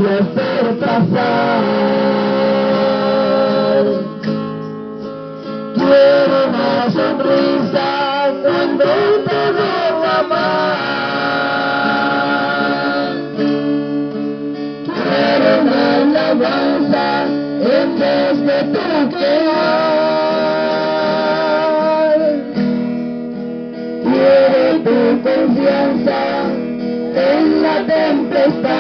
de hacer pasar. Quiero una sonrisa cuando te veo amar. Quiero una alabanza en vez de bloquear. Quiero tu confianza en la tempestad.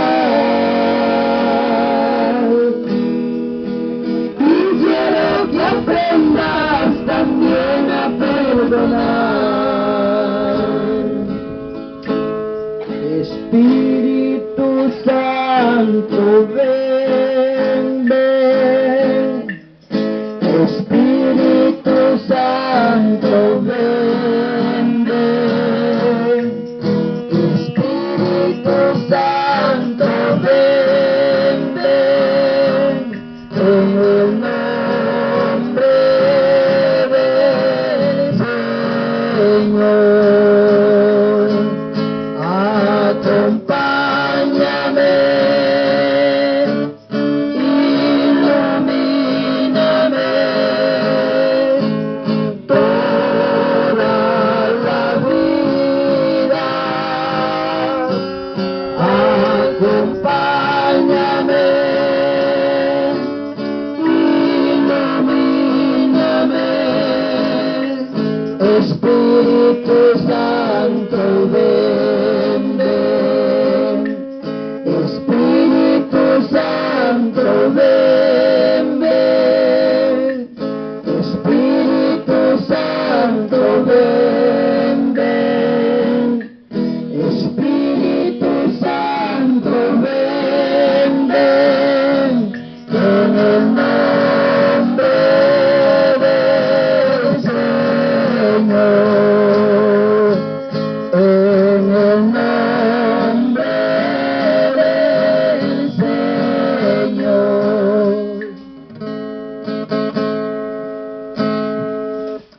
Y quiero que aprendas también a perdonar. Espíritu Santo, ven, ven. Espíritu Santo, ven, ven. Espíritu Santo, ven, ven. En el nombre del Señor, acompáñame, ilumíname toda la vida. Acompáñame, ilumíname, Espíritu Santo, ven, ven. Espíritu Santo, ven, ven. Espíritu Santo, ven, ven. Espíritu Santo, ven, ven. En el nombre del Señor, en el nombre del Señor.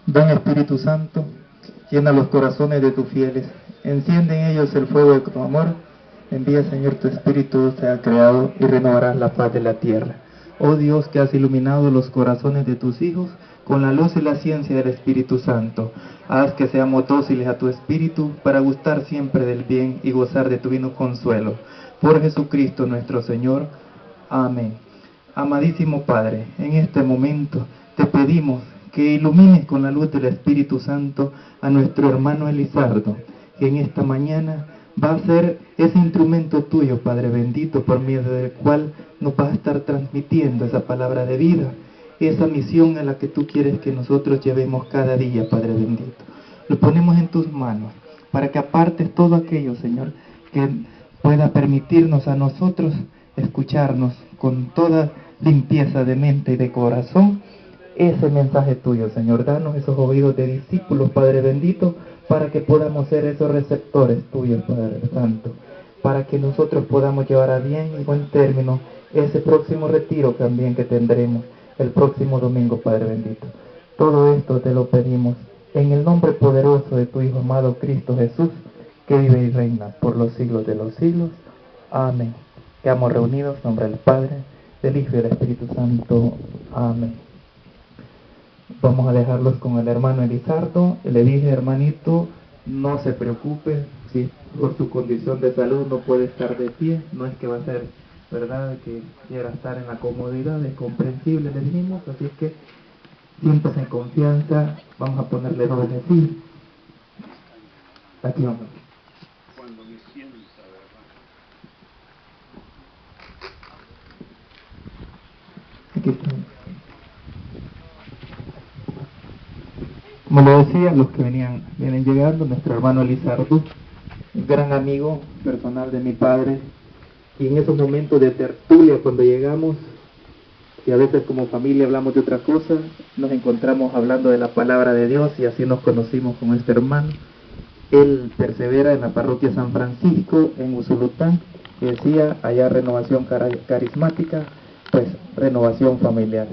Ven Espíritu Santo, llena los corazones de tus fieles, enciende en ellos el fuego de tu amor. Envía, Señor, tu Espíritu se ha creado y renovarás la paz de la tierra. Oh Dios, que has iluminado los corazones de tus hijos con la luz y la ciencia del Espíritu Santo, haz que seamos dóciles a tu Espíritu para gustar siempre del bien y gozar de tu divino consuelo. Por Jesucristo nuestro Señor. Amén. Amadísimo Padre, en este momento te pedimos que ilumines con la luz del Espíritu Santo a nuestro hermano Elizardo, que en esta mañana va a ser ese instrumento tuyo, Padre bendito, por medio del cual nos va a estar transmitiendo esa palabra de vida, esa misión a la que tú quieres que nosotros llevemos cada día, Padre bendito. Lo ponemos en tus manos, para que apartes todo aquello, Señor, que pueda permitirnos a nosotros escucharnos con toda limpieza de mente y de corazón, ese mensaje tuyo, Señor. Danos esos oídos de discípulos, Padre bendito, para que podamos ser esos receptores tuyos, Padre Santo, para que nosotros podamos llevar a bien y buen término ese próximo retiro también que tendremos el próximo domingo, Padre bendito. Todo esto te lo pedimos en el nombre poderoso de tu Hijo amado Cristo Jesús, que vive y reina por los siglos de los siglos. Amén. Quedamos reunidos en nombre del Padre, del Hijo y del Espíritu Santo. Amén. Vamos a dejarlos con el hermano Elizardo. Le dije, hermanito, no se preocupe, si por su condición de salud no puede estar de pie, no es que va a ser verdad que quiera estar en la comodidad, es comprensible, le dijimos, así es que siéntase en confianza, vamos a ponerle doble sí. Aquí vamos. Cuando me sienta, ¿verdad? Aquí estamos. Como lo decía, los que vienen llegando, nuestro hermano Elizardo, un gran amigo personal de mi padre, y en esos momentos de tertulia cuando llegamos, y a veces como familia hablamos de otra cosa, nos encontramos hablando de la palabra de Dios y así nos conocimos con este hermano. Él persevera en la parroquia San Francisco en Usulután, que decía allá renovación carismática, pues renovación familiar.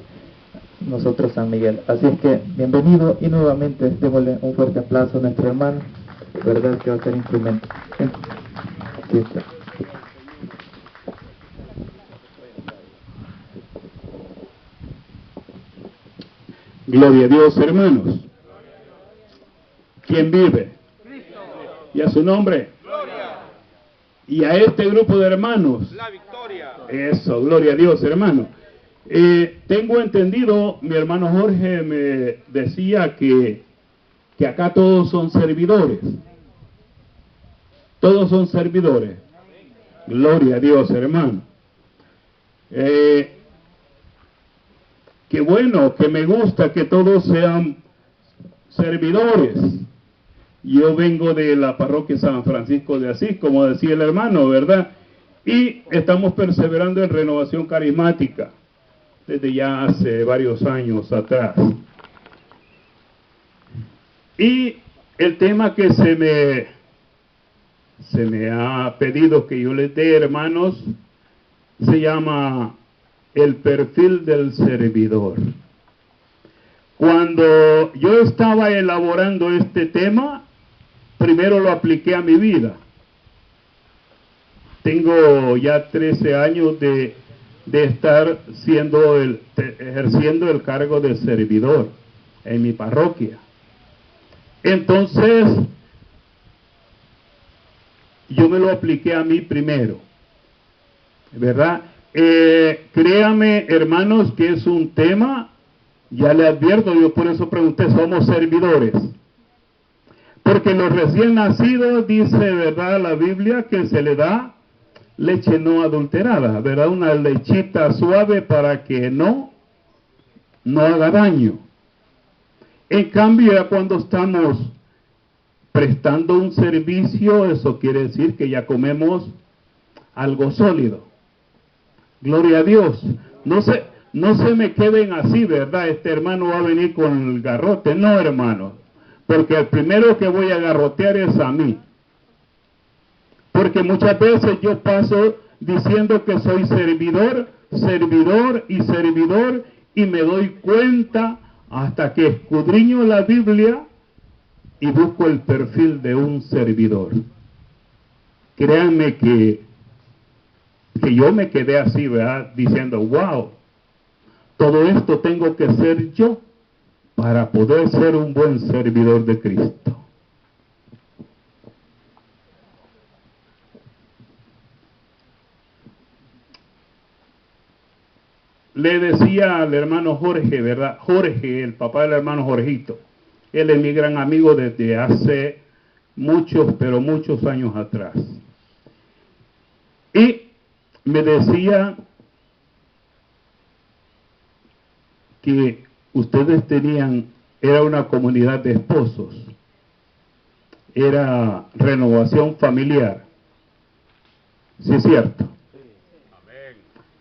Nosotros San Miguel. Así es que bienvenido y nuevamente démosle un fuerte aplauso a nuestro hermano, verdad que va a ser instrumento. Aquí está. Gloria a Dios, hermanos. ¿Quién vive? Y a su nombre. Y a este grupo de hermanos. La victoria. Eso, gloria a Dios, hermano. Tengo entendido, mi hermano Jorge me decía que acá todos son servidores. Todos son servidores. Gloria a Dios, hermano. Qué bueno, que me gusta que todos sean servidores. Yo vengo de la parroquia San Francisco de Asís, como decía el hermano, ¿verdad? Y estamos perseverando en renovación carismática desde ya hace varios años atrás. Y el tema que se me ha pedido que yo les dé, hermanos, se llama el perfil del servidor. Cuando yo estaba elaborando este tema, primero lo apliqué a mi vida. Tengo ya 13 años de estar ejerciendo el cargo de servidor en mi parroquia. Entonces, yo me lo apliqué a mí primero, ¿verdad? Créame, hermanos, que es un tema, ya le advierto, yo por eso pregunté, somos servidores. Porque los recién nacidos, dice, ¿verdad?, la Biblia, que se le da leche no adulterada, ¿verdad? Una lechita suave para que no haga daño. En cambio, ya cuando estamos prestando un servicio, eso quiere decir que ya comemos algo sólido. Gloria a Dios. No se me queden así, ¿verdad? Este hermano va a venir con el garrote. No, hermano. Porque el primero que voy a garrotear es a mí. Porque muchas veces yo paso diciendo que soy servidor, servidor y servidor, y me doy cuenta hasta que escudriño la Biblia y busco el perfil de un servidor. Créanme que yo me quedé así, ¿verdad?, diciendo, wow, todo esto tengo que ser yo para poder ser un buen servidor de Cristo. Le decía al hermano Jorge, ¿verdad? Jorge, el papá del hermano Jorgito. Él es mi gran amigo desde hace muchos, pero muchos años atrás. Y me decía que ustedes era una comunidad de esposos, era renovación familiar. ¿Sí es cierto?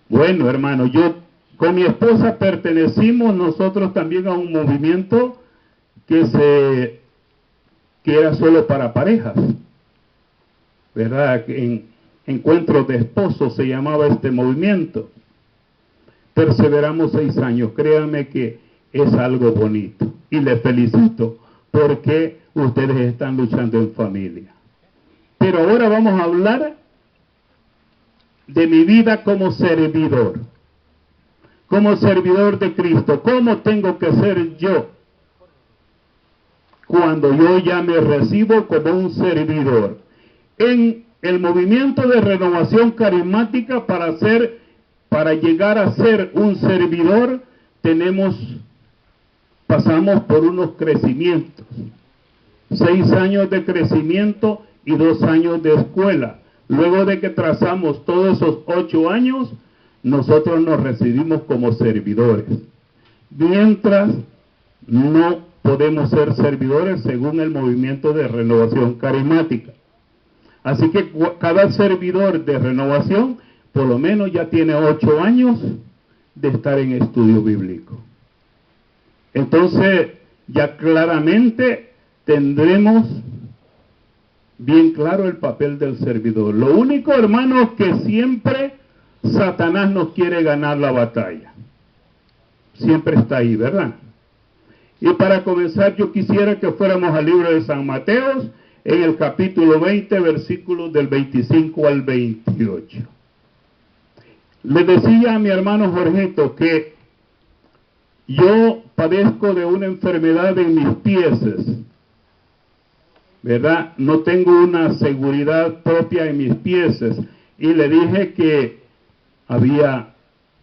Bueno, hermano, yo con mi esposa pertenecimos nosotros también a un movimiento que era solo para parejas, ¿verdad? En encuentros de esposos se llamaba este movimiento. Perseveramos 6 años, créanme que es algo bonito y les felicito porque ustedes están luchando en familia. Pero ahora vamos a hablar de mi vida como servidor de Cristo. ¿Cómo tengo que ser yo cuando yo ya me recibo como un servidor? En el movimiento de renovación carismática, para llegar a ser un servidor, pasamos por unos crecimientos. 6 años de crecimiento y 2 años de escuela. Luego de que trazamos todos esos 8 años, nosotros nos recibimos como servidores. Mientras no podemos ser servidores según el movimiento de renovación carismática. Así que cada servidor de renovación por lo menos ya tiene 8 años de estar en estudio bíblico. Entonces ya claramente tendremos bien claro el papel del servidor. Lo único, hermanos, que siempre Satanás nos quiere ganar la batalla. Siempre está ahí, ¿verdad? Y para comenzar, yo quisiera que fuéramos al libro de San Mateo, en el capítulo 20, versículos del 25 al 28. Le decía a mi hermano Jorgito que yo padezco de una enfermedad en mis pies, ¿verdad? No tengo una seguridad propia en mis pies. Y le dije que iba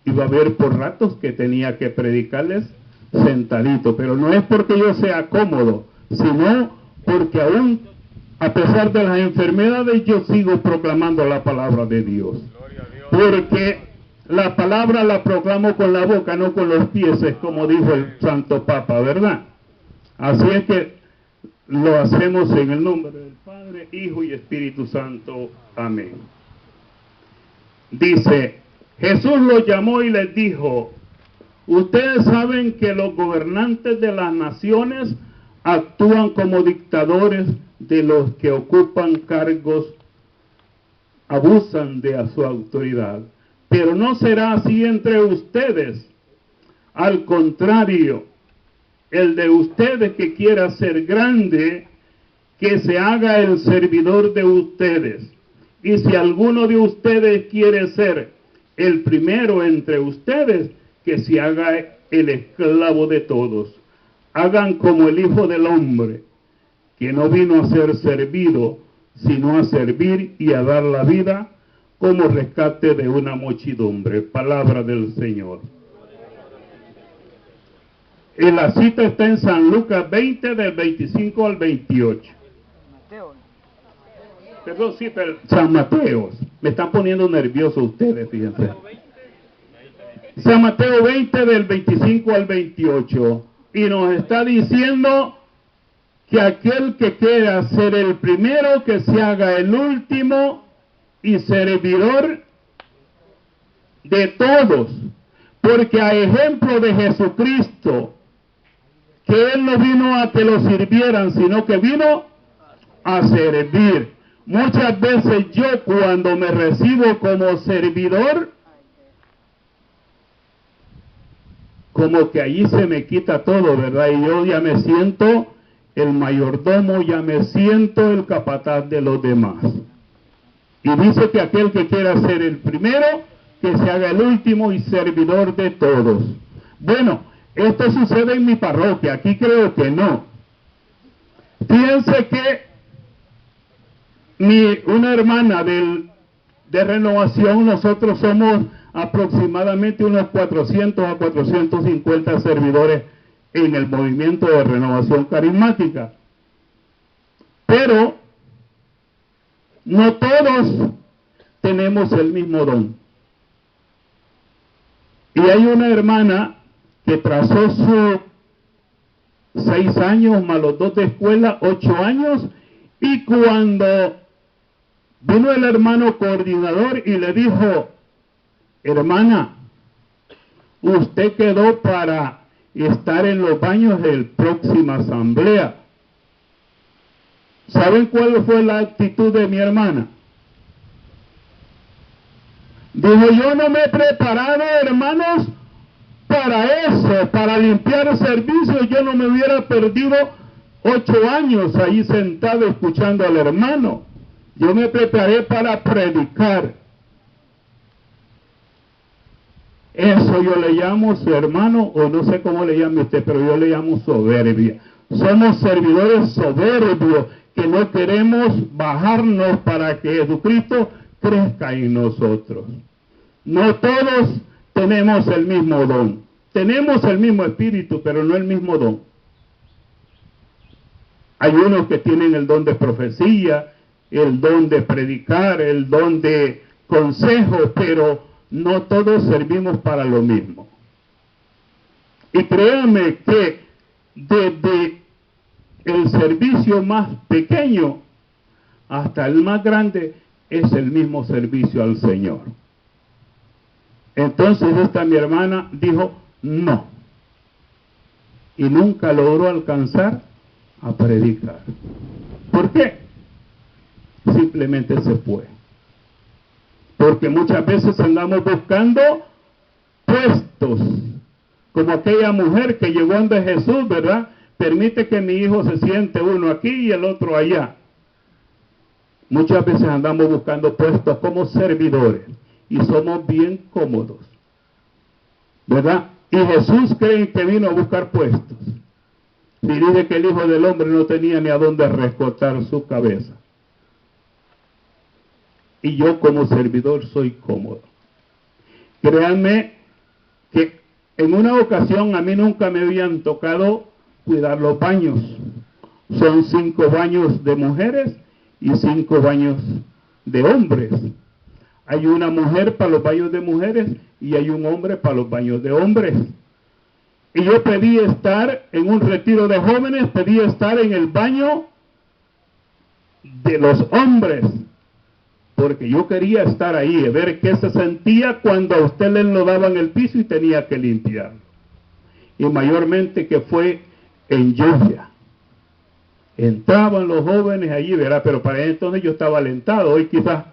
a haber por ratos que tenía que predicarles sentadito, pero no es porque yo sea cómodo, sino porque aún a pesar de las enfermedades yo sigo proclamando la palabra de Dios, porque la palabra la proclamo con la boca, no con los pies, como dijo el Santo Papa, ¿verdad? Así es que lo hacemos en el nombre del Padre, Hijo y Espíritu Santo. Amén. Dice, Jesús los llamó y les dijo, ustedes saben que los gobernantes de las naciones actúan como dictadores de los que ocupan cargos, abusan de su autoridad. Pero no será así entre ustedes. Al contrario, el de ustedes que quiera ser grande, que se haga el servidor de ustedes. Y si alguno de ustedes quiere ser el primero entre ustedes, que se haga el esclavo de todos. Hagan como el Hijo del Hombre, que no vino a ser servido, sino a servir y a dar la vida como rescate de una muchedumbre. Palabra del Señor. Y la cita está en San Lucas 20, del 25 al 28. Perdón, sí, pero San Mateo. Me están poniendo nerviosos ustedes, fíjense. San Mateo 20, del 25 al 28. Y nos está diciendo que aquel que quiera ser el primero, que se haga el último y servidor de todos. Porque a ejemplo de Jesucristo, que Él no vino a que lo sirvieran, sino que vino a servir. Muchas veces yo cuando me recibo como servidor, como que allí se me quita todo, ¿verdad? Y yo ya me siento el mayordomo, ya me siento el capataz de los demás. Y dice que aquel que quiera ser el primero, que se haga el último y servidor de todos. Bueno, esto sucede en mi parroquia, aquí creo que no. Fíjense que una hermana de Renovación, nosotros somos aproximadamente unos 400 a 450 servidores en el movimiento de Renovación Carismática. Pero no todos tenemos el mismo don. Y hay una hermana que trazó sus 6 años más los 2 de escuela, 8 años, y cuando vino el hermano coordinador y le dijo, hermana, usted quedó para estar en los baños de la próxima asamblea. ¿Saben cuál fue la actitud de mi hermana? Dijo, yo no me he preparado, hermanos, para eso, para limpiar servicios. Yo no me hubiera perdido 8 años ahí sentado escuchando al hermano. Yo me preparé para predicar. Eso yo le llamo, su hermano, o no sé cómo le llame usted, pero yo le llamo soberbia. Somos servidores soberbios que no queremos bajarnos para que Jesucristo crezca en nosotros. No todos tenemos el mismo don. Tenemos el mismo espíritu, pero no el mismo don. Hay unos que tienen el don de profecía, el don de predicar, el don de consejo, pero no todos servimos para lo mismo. Y créanme que desde el servicio más pequeño hasta el más grande es el mismo servicio al Señor. Entonces mi hermana dijo no, y nunca logró alcanzar a predicar. ¿Por qué? Simplemente se fue. Porque muchas veces andamos buscando puestos, como aquella mujer que llegó ante Jesús, ¿verdad? Permite que mi hijo se siente uno aquí y el otro allá. Muchas veces andamos buscando puestos como servidores y somos bien cómodos, ¿verdad? Y Jesús creen que vino a buscar puestos. Y dice que el Hijo del Hombre no tenía ni a dónde recortar su cabeza. Y yo como servidor soy cómodo. Créanme que en una ocasión a mí nunca me habían tocado cuidar los baños. Son 5 baños de mujeres y 5 baños de hombres. Hay una mujer para los baños de mujeres y hay un hombre para los baños de hombres. Y yo pedí estar en un retiro de jóvenes, pedí estar en el baño de los hombres, porque yo quería estar ahí, ver qué se sentía cuando a usted le enlodaban el piso y tenía que limpiarlo. Y mayormente que fue en lluvia. Entraban los jóvenes allí, ¿verdad? Pero para entonces yo estaba alentado, hoy quizás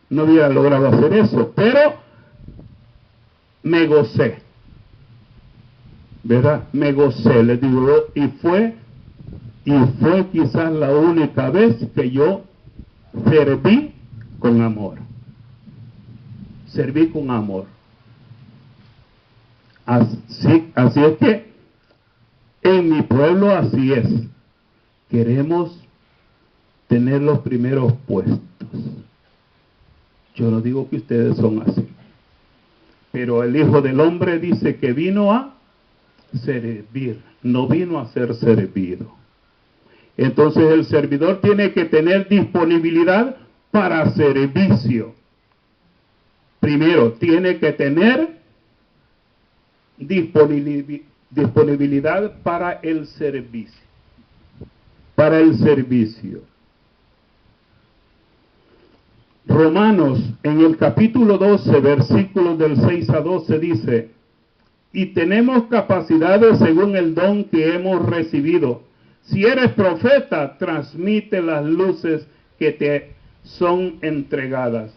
no hubiera logrado hacer eso, pero me gocé, ¿verdad? Me gocé, les digo yo, y fue quizás la única vez que yo serví con amor. Serví con amor. Así es que en mi pueblo así es. Queremos tener los primeros puestos. Yo no digo que ustedes son así. Pero el Hijo del Hombre dice que vino a servir, no vino a ser servido. Entonces el servidor tiene que tener disponibilidad para servicio. Primero, tiene que tener disponibilidad para el servicio. Para el servicio. Romanos, en el capítulo 12, versículos del 6 a 12 dice: y tenemos capacidades según el don que hemos recibido. Si eres profeta, transmite las luces que te son entregadas.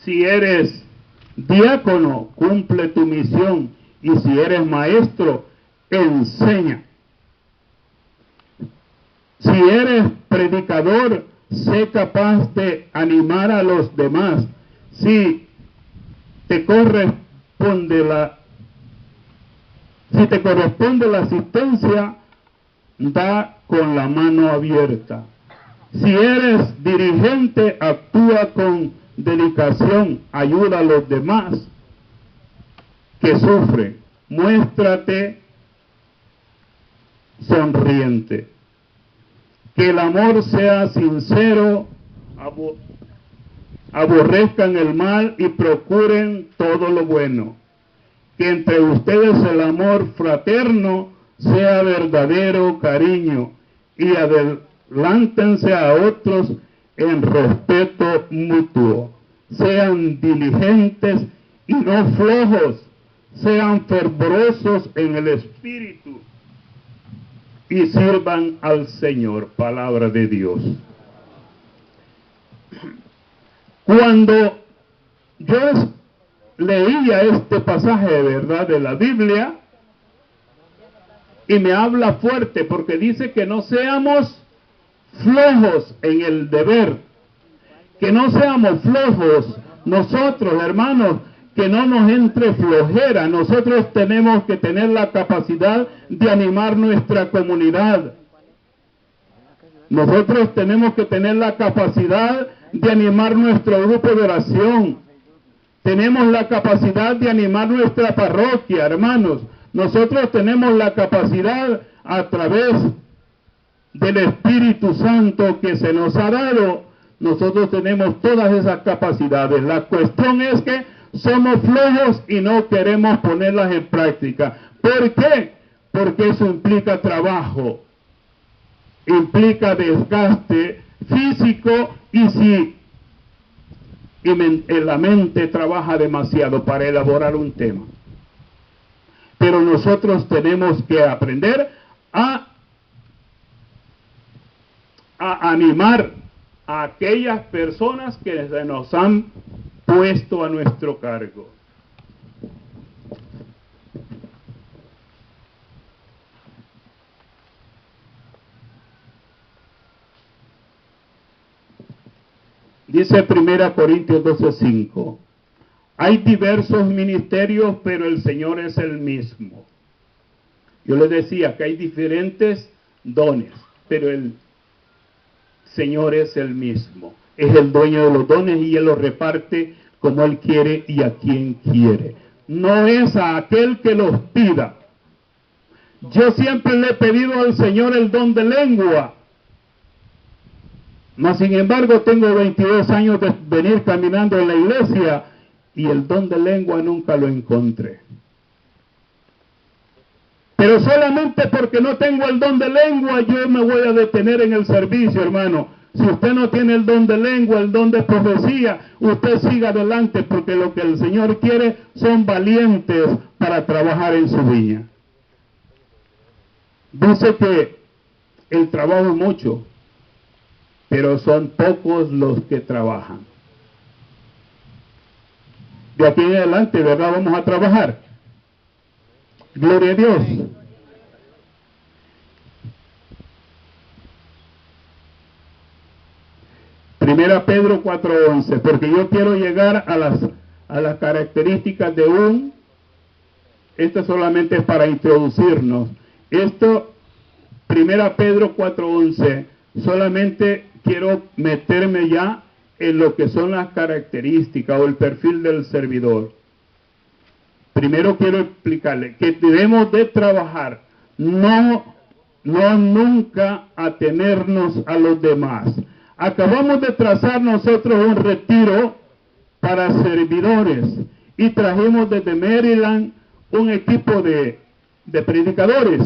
Si eres diácono, cumple tu misión. Y si eres maestro, enseña. Si eres predicador, sé capaz de animar a los demás. Si te corresponde la asistencia, da con la mano abierta. Si eres dirigente, actúa con dedicación, ayuda a los demás que sufren. Muéstrate sonriente. Que el amor sea sincero, aborrezcan el mal y procuren todo lo bueno. Que entre ustedes el amor fraterno sea verdadero cariño y adelántense a otros en respeto mutuo. Sean diligentes y no flojos, sean fervorosos en el espíritu y sirvan al Señor. Palabra de Dios. Cuando yo leía este pasaje, ¿verdad?, de la Biblia, y me habla fuerte porque dice que no seamos flojos en el deber, que no seamos flojos nosotros, hermanos, que no nos entre flojera. Nosotros tenemos que tener la capacidad de animar nuestra comunidad. Nosotros tenemos que tener la capacidad de animar nuestro grupo de oración. Tenemos la capacidad de animar nuestra parroquia, hermanos. Nosotros tenemos la capacidad a través del Espíritu Santo que se nos ha dado. Nosotros tenemos todas esas capacidades. La cuestión es que somos flojos y no queremos ponerlas en práctica. ¿Por qué? Porque eso implica trabajo, implica desgaste físico y la mente trabaja demasiado para elaborar un tema. Pero nosotros tenemos que aprender a animar a aquellas personas que se nos han puesto a nuestro cargo. Dice 1 Corintios 12:5: Hay diversos ministerios, pero el Señor es el mismo. Yo les decía que hay diferentes dones, pero el Señor es el mismo. Es el dueño de los dones y Él los reparte como Él quiere y a quien quiere. No es a aquel que los pida. Yo siempre le he pedido al Señor el don de lengua. Mas sin embargo tengo 22 años de venir caminando en la iglesia y el don de lengua nunca lo encontré. Pero solamente porque no tengo el don de lengua yo me voy a detener en el servicio, hermano. Si usted no tiene el don de lengua, el don de profecía, usted siga adelante porque lo que el Señor quiere son valientes para trabajar en su viña. Dice que el trabajo es mucho, pero son pocos los que trabajan. De aquí en adelante, ¿verdad? Vamos a trabajar. Gloria a Dios. Primera Pedro 4:11, porque yo quiero llegar a las características de un... Esto solamente es para introducirnos. Esto, Primera Pedro 4:11, solamente quiero meterme ya en lo que son las características o el perfil del servidor. Primero quiero explicarle que debemos de trabajar, no nunca atenernos a los demás. Acabamos de trazar nosotros un retiro para servidores y trajimos desde Maryland un equipo de predicadores.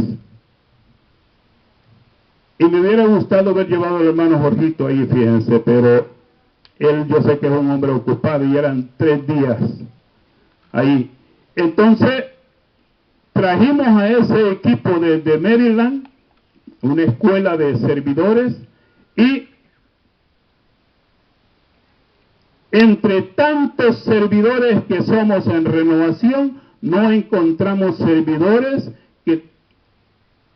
Y me hubiera gustado haber llevado al hermano Jorgito ahí, fíjense, pero él yo sé que es un hombre ocupado y eran 3 días ahí. Entonces, trajimos a ese equipo de Maryland, una escuela de servidores, y entre tantos servidores que somos en Renovación, no encontramos servidores que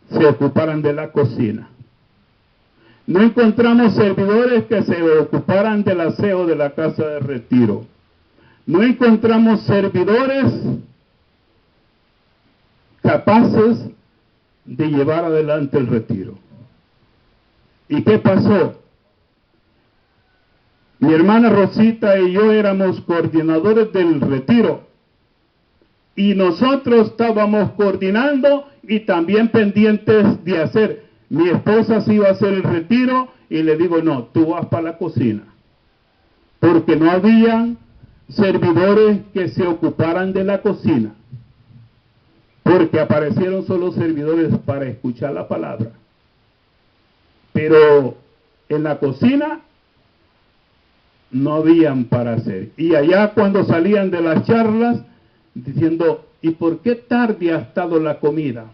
se ocuparan de la cocina. No encontramos servidores que se ocuparan del aseo de la casa de retiro. No encontramos servidores capaces de llevar adelante el retiro. ¿Y qué pasó? Mi hermana Rosita y yo éramos coordinadores del retiro. Y nosotros estábamos coordinando y también pendientes de hacer. Mi esposa se iba a hacer el retiro y le digo, no, tú vas para la cocina. Porque no habían servidores que se ocuparan de la cocina. Porque aparecieron solo servidores para escuchar la palabra. Pero en la cocina no habían para hacer. Y allá cuando salían de las charlas, diciendo, ¿y por qué tarde ha estado la comida?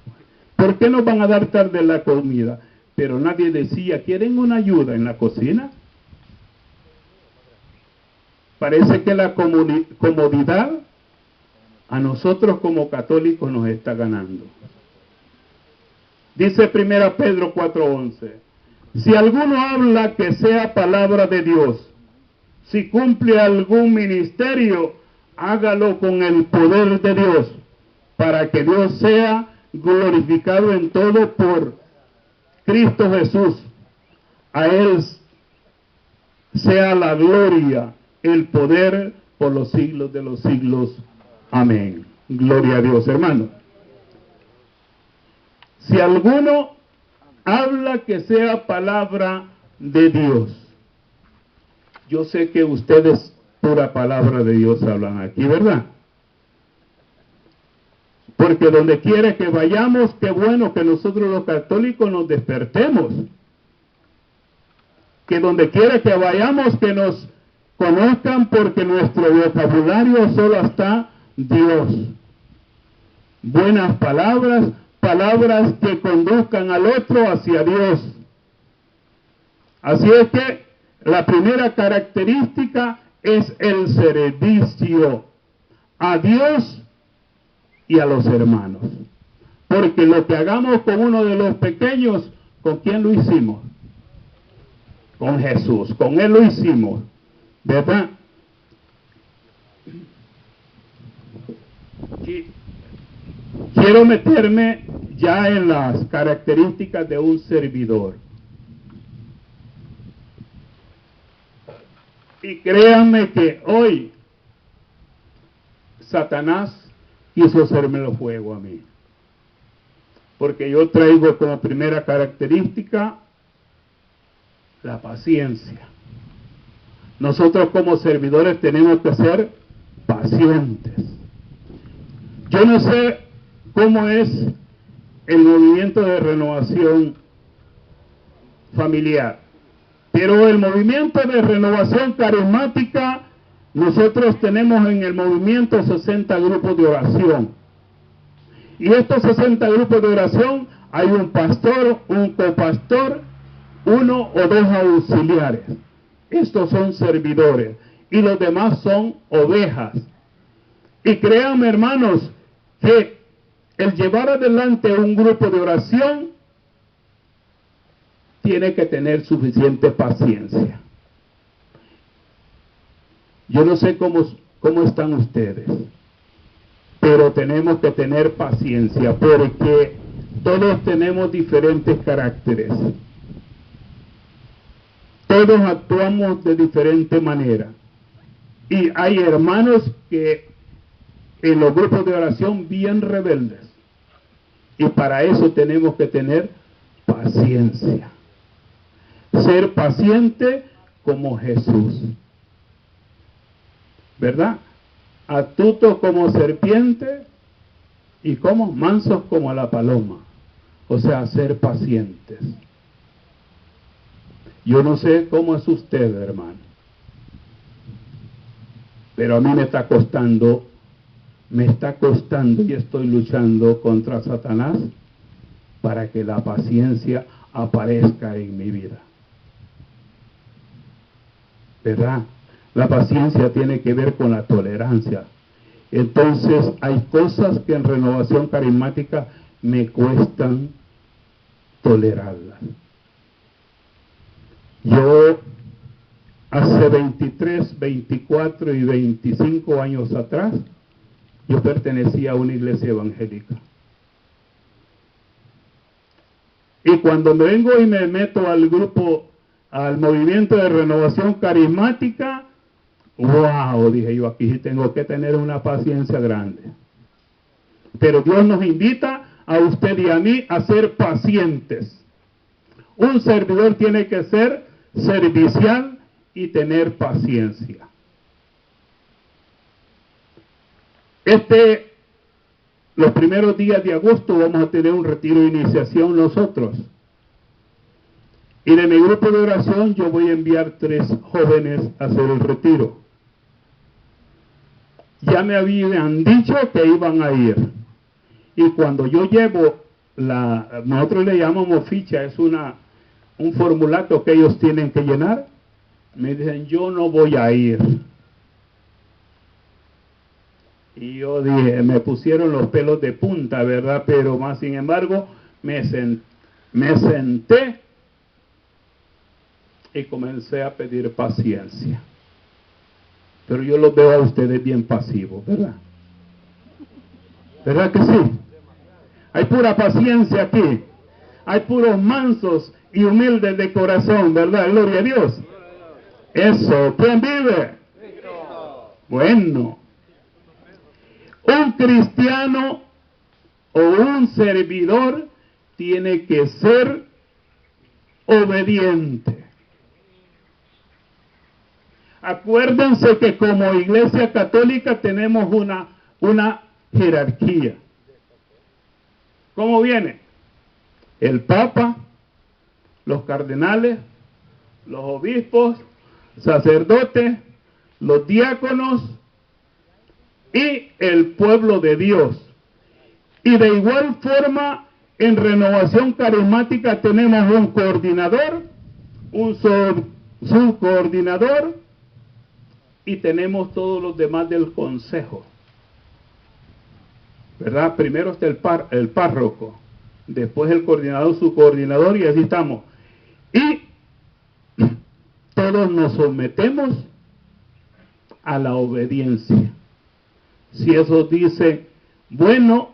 ¿Por qué nos van a dar tarde la comida? Pero nadie decía, ¿quieren una ayuda en la cocina? Parece que la comodidad a nosotros como católicos nos está ganando. Dice 1 Pedro 4:11, si alguno habla que sea palabra de Dios, si cumple algún ministerio, hágalo con el poder de Dios, para que Dios sea glorificado en todo por Cristo Jesús. A Él sea la gloria, el poder por los siglos de los siglos. Amén. Gloria a Dios, hermano. Si alguno habla que sea palabra de Dios. Yo sé que ustedes pura palabra de Dios hablan aquí, ¿verdad? Porque donde quiera que vayamos, qué bueno que nosotros los católicos nos despertemos. Que donde quiera que vayamos, que nos conozcan, porque nuestro vocabulario solo está Dios. Buenas palabras, palabras que conduzcan al otro hacia Dios. Así es que la primera característica es el servicio a Dios y a los hermanos. Porque lo que hagamos con uno de los pequeños, ¿con quién lo hicimos? Con Jesús, con Él lo hicimos, ¿verdad? Y quiero meterme ya en las características de un servidor. Y créanme que hoy Satanás quiso hacérmelo fuego a mí. Porque yo traigo como primera característica la paciencia. Nosotros como servidores tenemos que ser pacientes. Yo no sé cómo es el movimiento de renovación familiar, pero el movimiento de renovación carismática, nosotros tenemos en el movimiento 60 grupos de oración. Y estos 60 grupos de oración hay un pastor, un copastor, uno o dos auxiliares. Estos son servidores y los demás son ovejas. Y créanme, hermanos, que el llevar adelante un grupo de oración tiene que tener suficiente paciencia. Yo no sé cómo están ustedes, pero tenemos que tener paciencia porque todos tenemos diferentes caracteres. Todos actuamos de diferente manera. Y hay hermanos que en los grupos de oración bien rebeldes. Y para eso tenemos que tener paciencia. Ser paciente como Jesús. ¿Verdad? Astutos como serpiente y como mansos como la paloma. O sea, ser pacientes. Yo no sé cómo es usted, hermano, pero a mí me está costando y estoy luchando contra Satanás para que la paciencia aparezca en mi vida. ¿Verdad? La paciencia tiene que ver con la tolerancia. Entonces hay cosas que en renovación carismática me cuestan tolerarlas. Yo hace 23, 24 y 25 años atrás, yo pertenecía a una iglesia evangélica. Y cuando me vengo y me meto al grupo, al movimiento de renovación carismática, wow, dije yo, aquí sí tengo que tener una paciencia grande. Pero Dios nos invita a usted y a mí a ser pacientes. Un servidor tiene que ser servicial y tener paciencia. Los primeros días de agosto vamos a tener un retiro de iniciación nosotros. Y de mi grupo de oración yo voy a enviar 3 jóvenes a hacer el retiro. Ya me habían dicho que iban a ir. Y cuando yo llevo nosotros le llamamos ficha, es un formulario que ellos tienen que llenar, me dicen, yo no voy a ir. Y yo dije, me pusieron los pelos de punta, ¿verdad? Pero más sin embargo, me senté y comencé a pedir paciencia. Pero yo los veo a ustedes bien pasivos, ¿verdad? ¿Verdad que sí? Hay pura paciencia aquí. Hay puros mansos y humildes de corazón, ¿verdad? Gloria a Dios. Eso. ¿Quién vive? Bueno. Un cristiano o un servidor tiene que ser obediente. Acuérdense que como Iglesia Católica tenemos una jerarquía. ¿Cómo viene? El Papa, los cardenales, los obispos, sacerdotes, los diáconos y el pueblo de Dios. Y de igual forma, en renovación carismática tenemos un coordinador, un subcoordinador y tenemos todos los demás del consejo. ¿Verdad? Primero está el párroco, después el coordinador, subcoordinador y así estamos. Y todos nos sometemos a la obediencia. Si eso dice Bueno,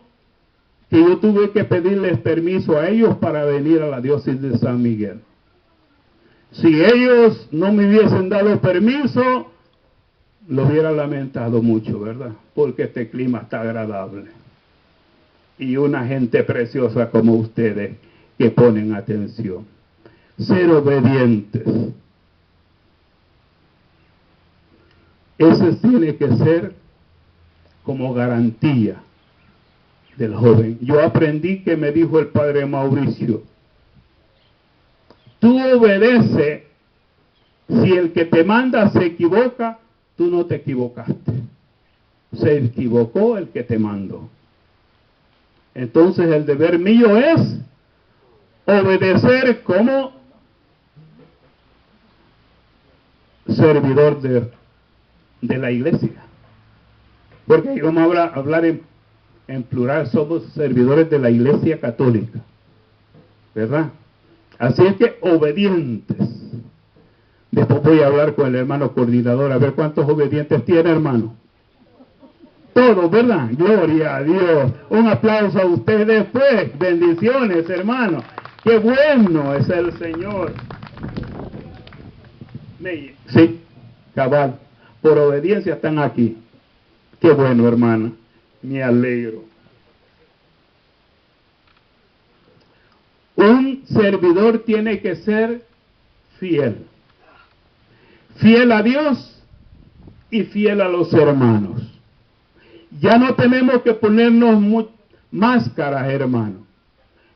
que yo tuve que pedirles permiso a ellos para venir a la diócesis de San Miguel. Si ellos no me hubiesen dado permiso, lo hubiera lamentado mucho, ¿verdad? Porque este clima está agradable. Y una gente preciosa como ustedes que ponen atención. Ser obedientes. Ese tiene que ser como garantía del joven. Yo aprendí que me dijo el padre Mauricio: tú obedece, si el que te manda se equivoca, tú no te equivocaste. Se equivocó el que te mandó. Entonces el deber mío es obedecer como servidor de la iglesia. Porque ahí vamos a hablar en plural, somos servidores de la iglesia católica, ¿verdad? Así es que obedientes. Después voy a hablar con el hermano coordinador a ver cuántos obedientes tiene, hermano. Todos, ¿verdad? Gloria a Dios. Un aplauso a ustedes, pues. Bendiciones, hermano. Qué bueno es el Señor. Sí, cabal. Por obediencia están aquí. Qué bueno, hermana. Me alegro. Un servidor tiene que ser fiel. Fiel a Dios y fiel a los hermanos. Ya no tenemos que ponernos máscaras, hermano.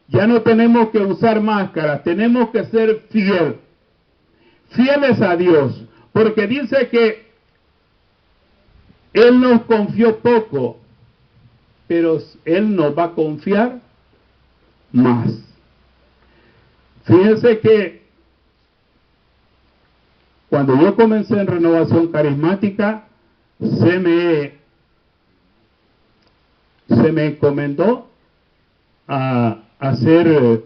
Ya no tenemos que usar máscaras. Tenemos que ser fieles. Fieles a Dios. Porque dice que Él nos confió poco, pero Él nos va a confiar más. Fíjense que cuando yo comencé en Renovación Carismática, se me encomendó a hacer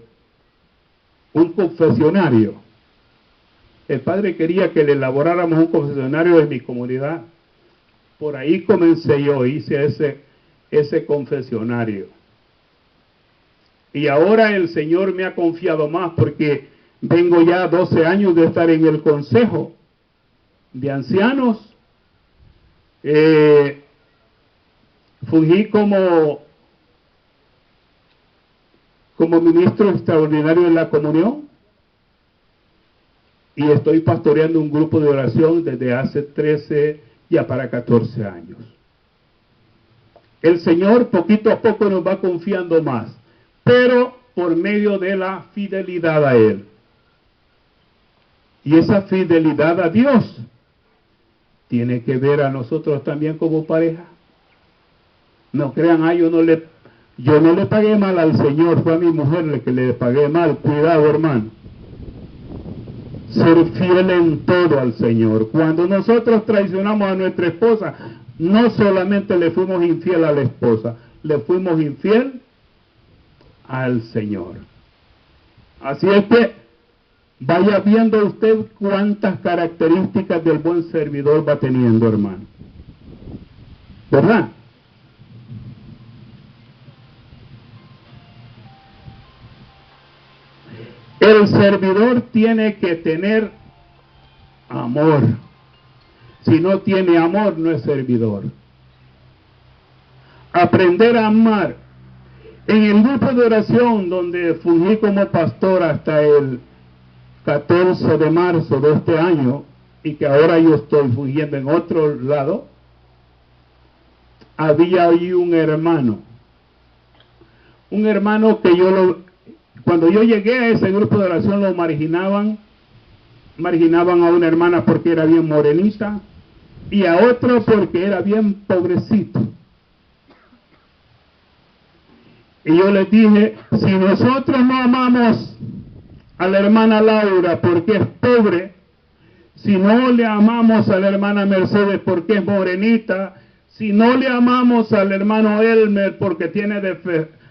un confesionario. El padre quería que le elaboráramos un confesionario en mi comunidad. Por ahí comencé yo, hice ese confesionario. Y ahora el Señor me ha confiado más porque vengo ya 12 años de estar en el Consejo de Ancianos. Fungí como ministro extraordinario de la comunión y estoy pastoreando un grupo de oración desde hace 13 ya para 14 años. El Señor poquito a poco nos va confiando más, pero por medio de la fidelidad a Él. Y esa fidelidad a Dios tiene que ver a nosotros también como pareja. No crean, yo no le pagué mal al Señor, fue a mi mujer la que le pagué mal. Cuidado, hermano. Ser fiel en todo al Señor. Cuando nosotros traicionamos a nuestra esposa, no solamente le fuimos infiel a la esposa, le fuimos infiel al Señor. Así es que vaya viendo usted cuántas características del buen servidor va teniendo, hermano. ¿Verdad? El servidor tiene que tener amor. Si no tiene amor, no es servidor. Aprender a amar. En el grupo de oración donde fungí como pastor hasta el 14 de marzo de este año, y que ahora yo estoy fungiendo en otro lado, había ahí un hermano que cuando yo llegué a ese grupo de oración lo marginaban a una hermana porque era bien morenita y a otro porque era bien pobrecito. Y yo les dije, si nosotros no amamos a la hermana Laura porque es pobre, si no le amamos a la hermana Mercedes porque es morenita, si no le amamos al hermano Elmer porque tiene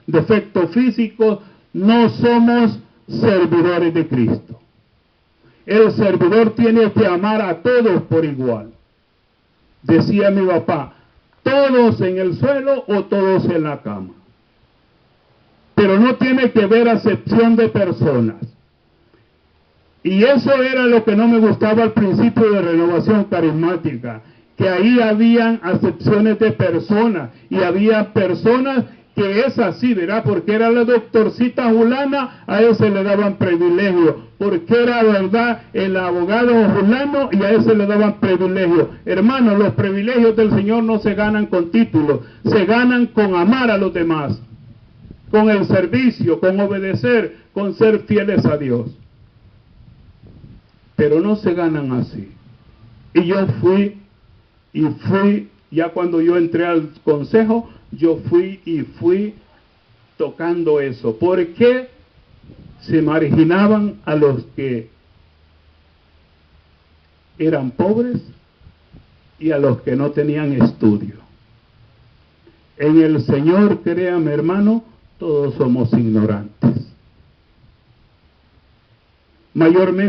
defectos físicos, no somos servidores de Cristo. El servidor tiene que amar a todos por igual. Decía mi papá, todos en el suelo o todos en la cama. Pero no tiene que ver acepción de personas. Y eso era lo que no me gustaba al principio de Renovación Carismática, que ahí habían acepciones de personas, y había personas que es así, ¿verdad? Porque era la doctorcita fulana, a ese le daban privilegio, porque era, ¿verdad?, el abogado fulano, y a ese le daban privilegio. Hermanos, los privilegios del Señor no se ganan con títulos, se ganan con amar a los demás, con el servicio, con obedecer, con ser fieles a Dios. Pero no se ganan así. Y yo fui, ya cuando yo entré al consejo, yo fui tocando eso. Porque se marginaban a los que eran pobres y a los que no tenían estudio. En el Señor, créame, hermano, todos somos ignorantes. Mayormente